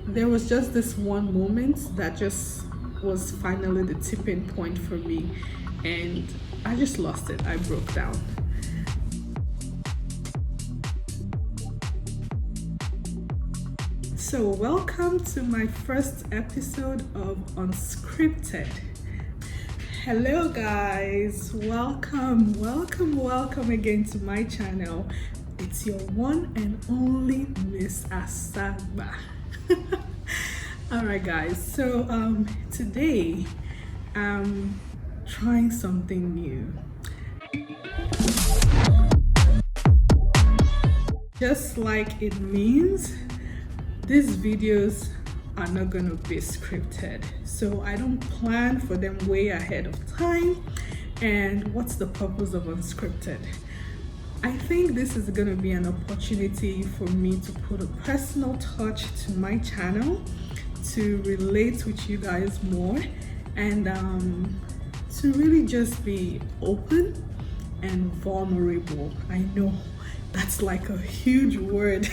there was just this one moment that just was finally the tipping point for me, and I just lost it. I broke down. So welcome to my first episode of Unscripted. Hello guys, welcome again to my channel. It's your one and only Miss Asagba. Alright guys, so today I'm trying something new. Just like it means, these videos are not going to be scripted, so I don't plan for them way ahead of time. And what's the purpose of Unscripted? I think this is going to be an opportunity for me to put a personal touch to my channel, to relate with you guys more, and to really just be open and vulnerable. I know that's like a huge word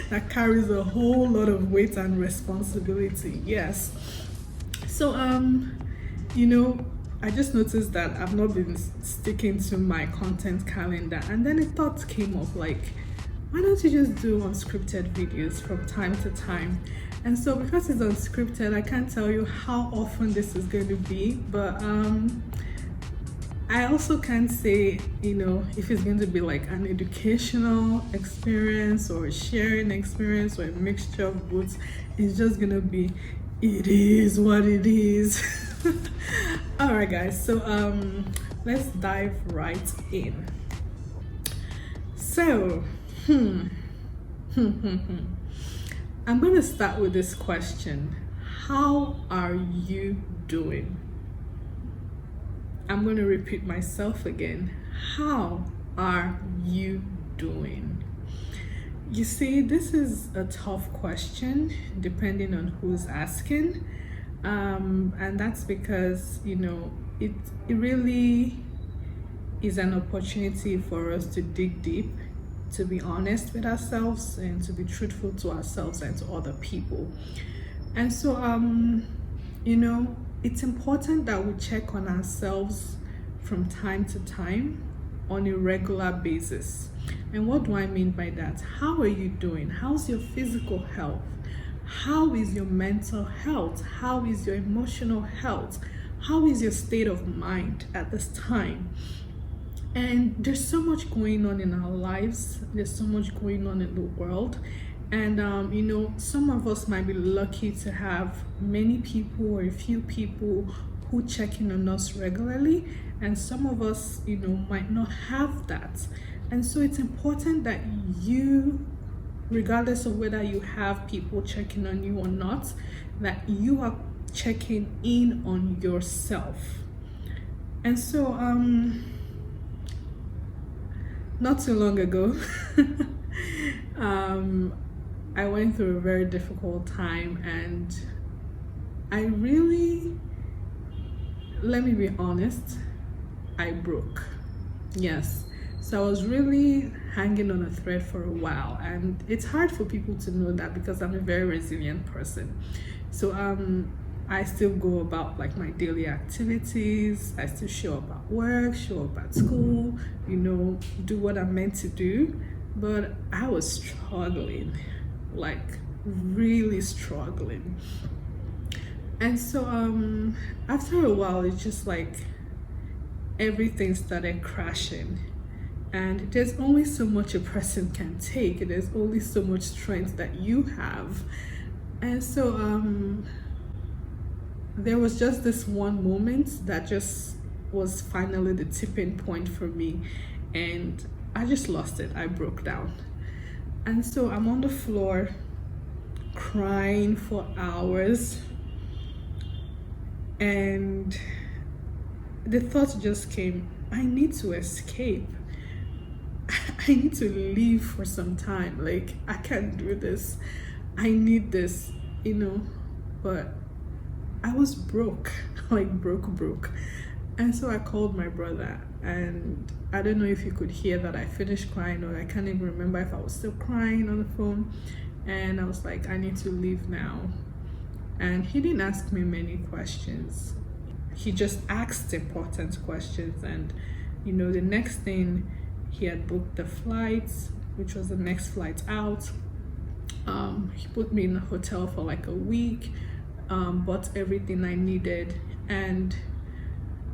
that carries a whole lot of weight and responsibility. Yes. So I just noticed that I've not been sticking to my content calendar, and then a thought came up, like, why don't you just do unscripted videos from time to time? And so because it's unscripted, I can't tell you how often this is going to be, but I also can't say, if it's going to be like an educational experience or a sharing experience or a mixture of both. It's just gonna be, it is what it is. All right guys, so let's dive right in. So I'm gonna start with this question: how are you doing? I'm going to repeat myself again. How are you doing? You see, this is a tough question depending on who's asking. And that's because, it really is an opportunity for us to dig deep, to be honest with ourselves, and to be truthful to ourselves and to other people. And so, it's important that we check on ourselves from time to time on a regular basis. And what do I mean by that? How are you doing? How's your physical health? How is your mental health? How is your emotional health? How is your state of mind at this time? And there's so much going on in our lives. There's so much going on in the world. And some of us might be lucky to have many people or a few people who check in on us regularly, and some of us might not have that. And so it's important that you, regardless of whether you have people checking on you or not, that you are checking in on yourself. And so not too long ago I went through a very difficult time, and let me be honest, I broke. Yes. So I was really hanging on a thread for a while, and it's hard for people to know that because I'm a very resilient person. So I still go about like my daily activities. I still show up at work, show up at school, do what I'm meant to do. But I was struggling, like really struggling. And so after a while, it's just like everything started crashing, and there's only so much a person can take. There's only so much strength that you have. And so there was just this one moment that just was finally the tipping point for me, and I just lost it. I broke down. And so I'm on the floor crying for hours, and the thought just came, I need to escape. I need to leave for some time. Like, I can't do this. I need this, but I was broke, like broke. And so I called my brother, and I don't know if you could hear that I finished crying, or I can't even remember if I was still crying on the phone. and I was like, I need to leave now. And he didn't ask me many questions. He just asked important questions. And the next thing, he had booked the flights, which was the next flight out. He put me in a hotel for like a week, bought everything I needed. And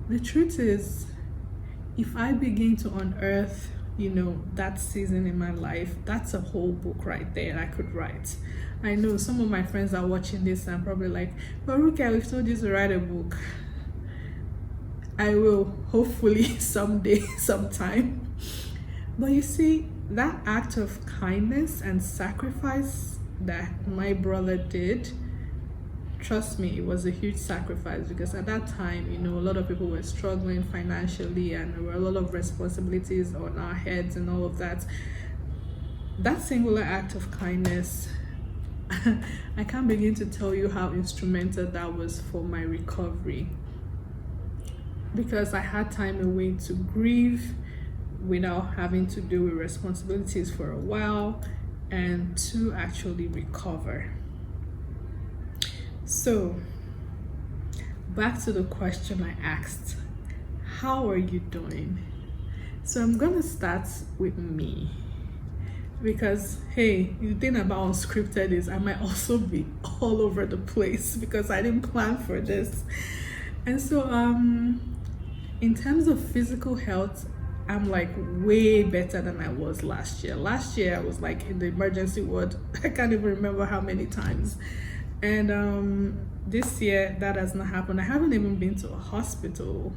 the truth is, if I begin to unearth that season in my life, that's a whole book right there I could write. I know some of my friends are watching this and probably like, but Rukia, we've told you to write a book. I will, hopefully someday, sometime. But you see, that act of kindness and sacrifice that my brother did, trust me, it was a huge sacrifice, because at that time, a lot of people were struggling financially and there were a lot of responsibilities on our heads and all of that. That singular act of kindness, I can't begin to tell you how instrumental that was for my recovery, because I had time away to grieve without having to deal with responsibilities for a while and to actually recover. So, back to the question I asked, how are you doing? So I'm gonna start with me, because hey, the thing about Unscripted is I might also be all over the place because I didn't plan for this. And so in terms of physical health, I'm like way better than I was last year. Last year I was like in the emergency ward, I can't even remember how many times. And this year that has not happened. I haven't even been to a hospital.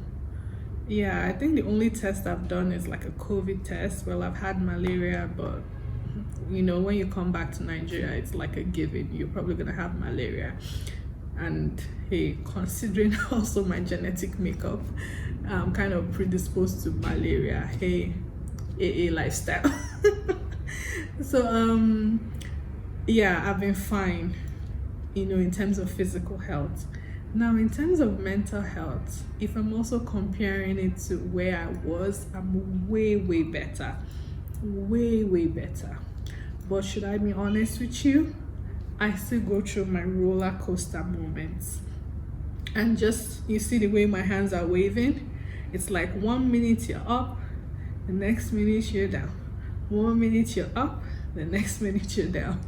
Yeah, I think the only test I've done is like a COVID test. Well, I've had malaria, but when you come back to Nigeria, it's like a given. You're probably gonna have malaria. And hey, considering also my genetic makeup, I'm kind of predisposed to malaria. Hey, AA lifestyle. So yeah, I've been fine, in terms of physical health. Now, in terms of mental health, if I'm also comparing it to where I was, I'm way better. Way better. But should I be honest with you, I still go through my roller coaster moments. And just, you see the way my hands are waving? It's like 1 minute you're up, the next minute you're down. 1 minute you're up, the next minute you're down.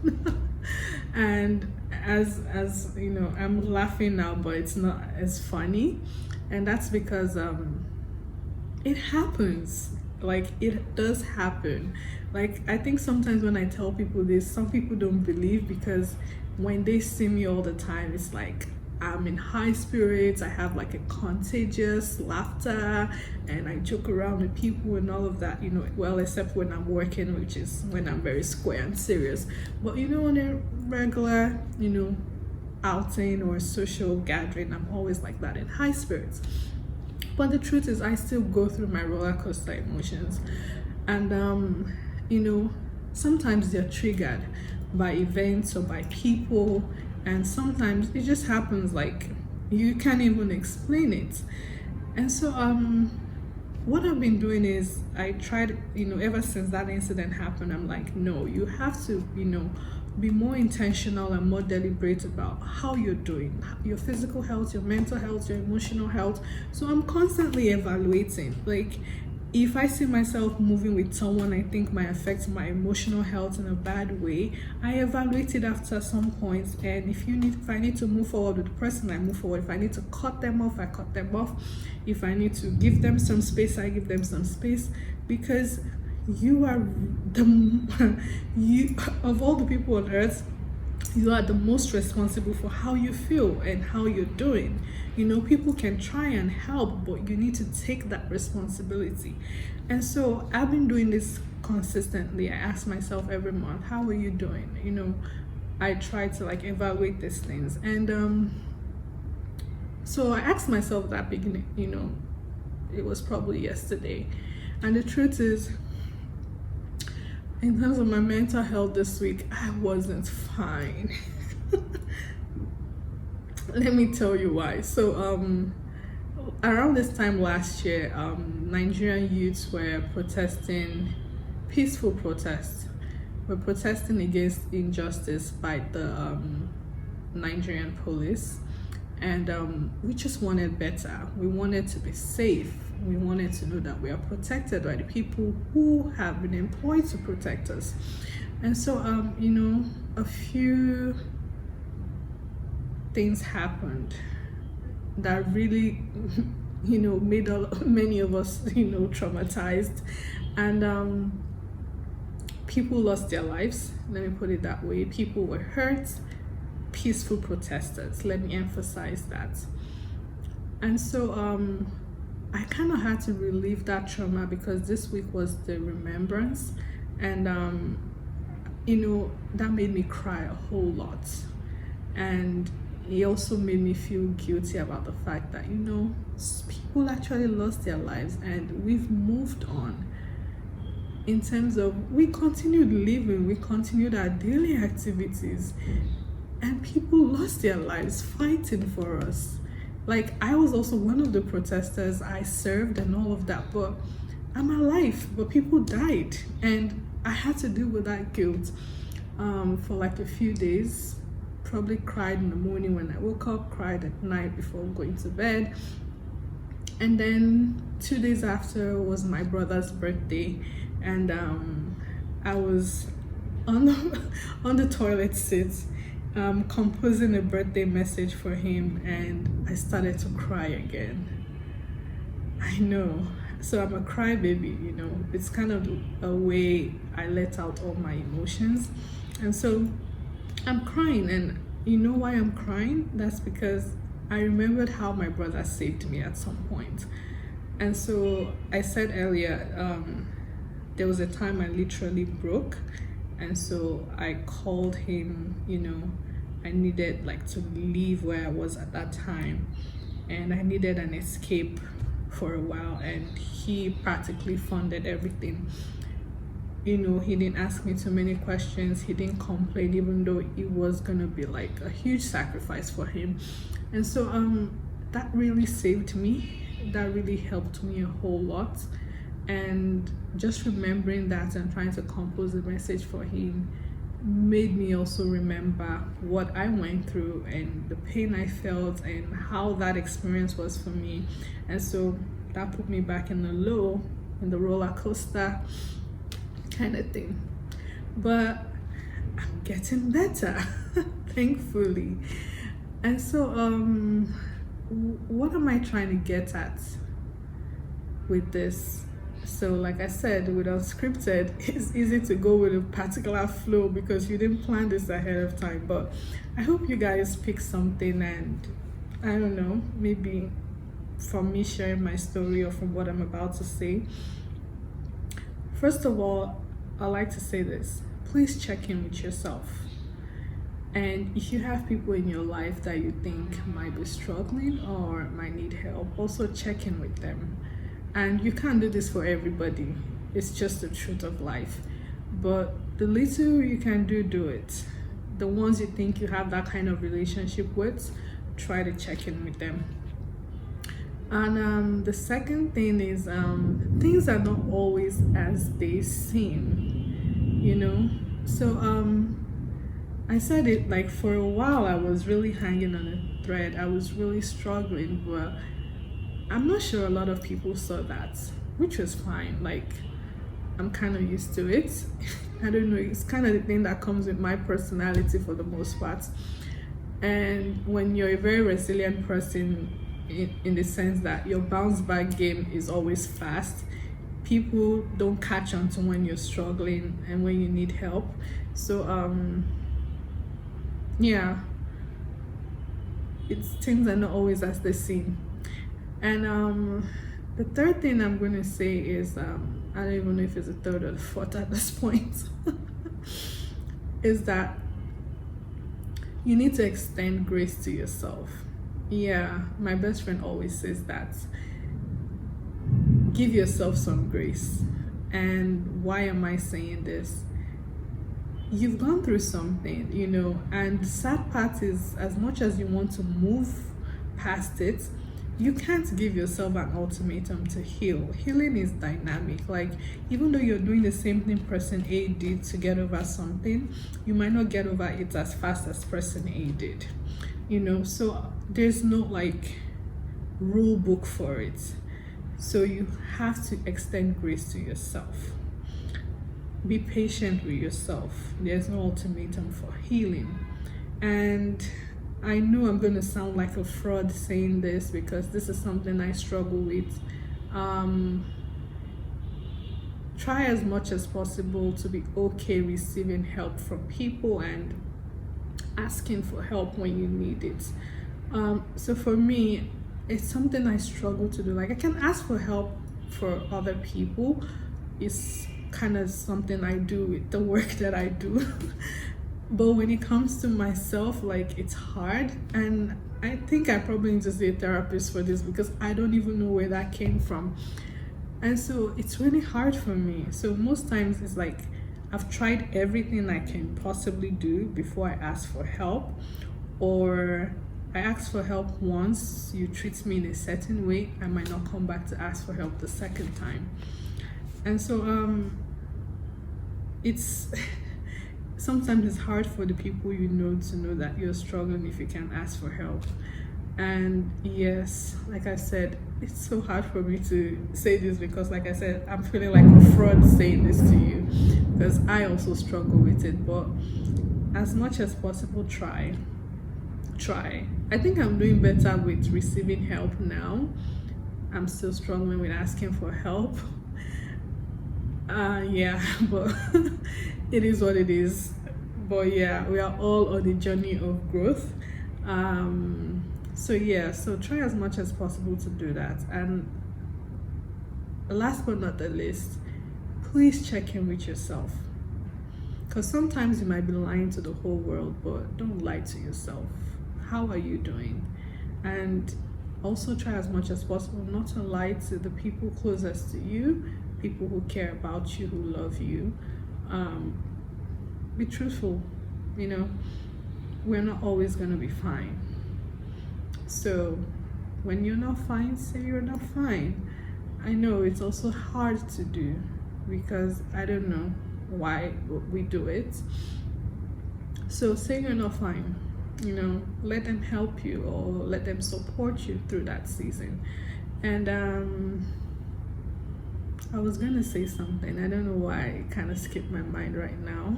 And as I'm laughing now, but it's not as funny. And that's because it happens. Like, it does happen. Like, I think sometimes when I tell people this, some people don't believe, because when they see me all the time, it's like I'm in high spirits, I have like a contagious laughter, and I joke around with people and all of that, well, except when I'm working, which is when I'm very square and serious. But on a regular, outing or social gathering, I'm always like that, in high spirits. But the truth is, I still go through my roller coaster emotions. And sometimes they're triggered by events or by people, and sometimes it just happens, like you can't even explain it. And so what I've been doing is, I tried, ever since that incident happened, I'm like, no, you have to be more intentional and more deliberate about how you're doing, your physical health, your mental health, your emotional health. So I'm constantly evaluating. Like, if I see myself moving with someone I think might affect my emotional health in a bad way, I evaluate it after some point. And if I need to move forward with the person, I move forward. If I need to cut them off, I cut them off. If I need to give them some space, I give them some space. Because you are of all the people on earth, you are the most responsible for how you feel and how you're doing. People can try and help, but you need to take that responsibility. And so I've been doing this consistently. I ask myself every month, how are you doing? I try to evaluate these things. And so I asked myself that beginning, it was probably yesterday. And the truth is, in terms of my mental health this week, I wasn't fine. Let me tell you why. So around this time last year, Nigerian youths were protesting, peaceful protests, we're protesting against injustice by the Nigerian police, and we just wanted better. We wanted to be safe. We wanted to know that we are protected by the people who have been employed to protect us. And so a few things happened that really made many of us traumatized, and people lost their lives. Let me put it that way. People were hurt. Peaceful protesters, let me emphasize that. And so I kind of had to relieve that trauma, because this week was the remembrance, and that made me cry a whole lot. And it also made me feel guilty about the fact that people actually lost their lives, and we've moved on. In terms of, we continued living, we continued our daily activities, and people lost their lives fighting for us. Like, I was also one of the protesters. I served and all of that, but I'm alive. But people died, and I had to deal with that guilt for like a few days. Probably cried in the morning when I woke up, cried at night before going to bed. And then 2 days after was my brother's birthday, and I was on the toilet seat, composing a birthday message for him, and I started to cry again. I know. So I'm a crybaby, It's kind of a way I let out all my emotions. And so I'm crying, and you know why I'm crying? That's because I remembered how my brother saved me at some point. And so I said earlier, there was a time I literally broke. And so I called him, I needed to leave where I was at that time, and I needed an escape for a while, and he practically funded everything. He didn't ask me too many questions. He didn't complain, even though it was gonna be like a huge sacrifice for him. And so that really saved me. That really helped me a whole lot. And just remembering that and trying to compose a message for him made me also remember what I went through and the pain I felt and how that experience was for me. And so that put me back in the roller coaster kind of thing. But I'm getting better, thankfully. And so what am I trying to get at with this? So like I said, with Unscripted, it's easy to go with a particular flow because you didn't plan this ahead of time. But I hope you guys pick something, and I don't know, maybe from me sharing my story or from what I'm about to say. First of all, I like to say this. Please check in with yourself. And if you have people in your life that you think might be struggling or might need help, also check in with them. And you can't do this for everybody. It's just the truth of life. But the little you can do it. The ones you think you have that kind of relationship with, try to check in with them. And the second thing is things are not always as they seem, So I said it, like, for a while I was really hanging on a thread. I was really struggling, but I'm not sure a lot of people saw that, which was fine. Like, I'm kind of used to it. I don't know, it's kind of the thing that comes with my personality for the most part. And when you're a very resilient person, in the sense that your bounce back game is always fast, people don't catch on to when you're struggling and when you need help. So things are not always as they seem. And the third thing I'm going to say is, I don't even know if it's the third or the fourth at this point, is that you need to extend grace to yourself. Yeah, my best friend always says that. Give yourself some grace. And why am I saying this? You've gone through something, and the sad part is, as much as you want to move past it, you can't give yourself an ultimatum to heal. Healing is dynamic. Like, even though you're doing the same thing person A did to get over something, you might not get over it as fast as person A did. So there's no like rule book for it. So you have to extend grace to yourself. Be patient with yourself. There's no ultimatum for healing. And I know I'm going to sound like a fraud saying this, because this is something I struggle with. Try as much as possible to be okay receiving help from people and asking for help when you need it. So for me, it's something I struggle to do. Like, I can ask for help for other people. It's kind of something I do with the work that I do. But when it comes to myself, like, it's hard. And I think I probably need to see a therapist for this, because I don't even know where that came from. And so it's really hard for me. So most times it's like I've tried everything I can possibly do before I ask for help. Or I ask for help once, you treat me in a certain way, I might not come back to ask for help the second time. And so it's sometimes it's hard for the people you know to know that you're struggling if you can't ask for help. And yes, like I said, it's so hard for me to say this, because like I said, I'm feeling like a fraud saying this to you, because I also struggle with it. But as much as possible, try. I think I'm doing better with receiving help now. I'm still struggling with asking for help. Yeah, but it is what it is. But yeah, we are all on a journey of growth. So try as much as possible to do that. And last but not the least, please check in with yourself, because sometimes you might be lying to the whole world, but don't lie to yourself. How are you doing? And also try as much as possible not to lie to the people closest to you, people who care about you, who love you. Be truthful. We're not always going to be fine. So when you're not fine, say you're not fine. I know it's also hard to do, because I don't know why we do it. So say you're not fine. Let them help you, or let them support you through that season. And I was gonna say something, I don't know why it kind of skipped my mind right now.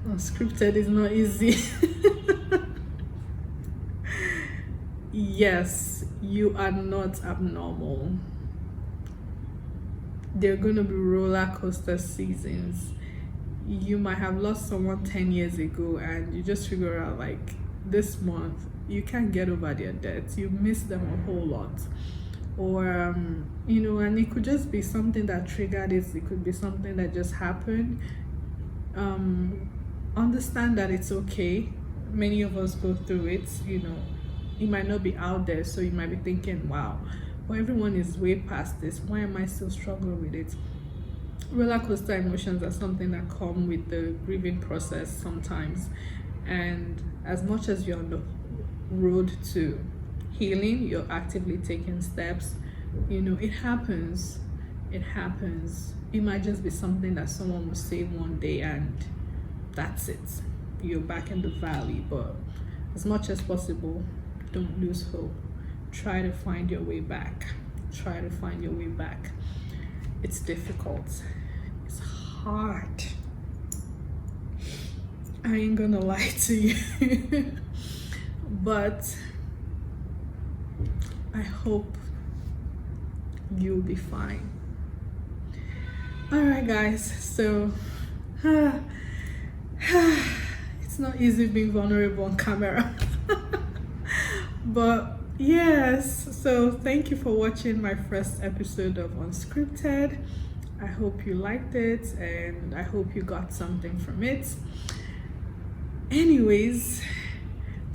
Unscripted is not easy. Yes, you are not abnormal. There are gonna be roller coaster seasons. You might have lost someone 10 years ago, and you just figure out like this month you can't get over their death. You miss them a whole lot. Or and it could just be something that triggered it. It could be something that just happened. Understand that it's okay. Many of us go through it. It might not be out there, so you might be thinking, wow, but everyone is way past this. Why am I still struggling with it? Roller coaster emotions are something that come with the grieving process sometimes. And as much as you're on the road to healing, you're actively taking steps. It happens. It might just be something that someone will say one day, and that's it. You're back in the valley. But as much as possible, don't lose hope. Try to find your way back. It's difficult. It's hard. I ain't gonna lie to you. But I hope you'll be fine. Alright guys, so it's not easy being vulnerable on camera. But yes, so thank you for watching my first episode of Unscripted. I hope you liked it, and I hope you got something from it. Anyways,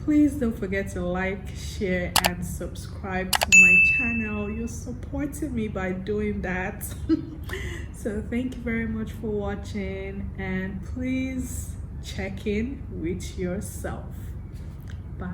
please don't forget to like, share, and subscribe to my channel. You're supporting me by doing that. So thank you very much for watching, and please check in with yourself. Bye.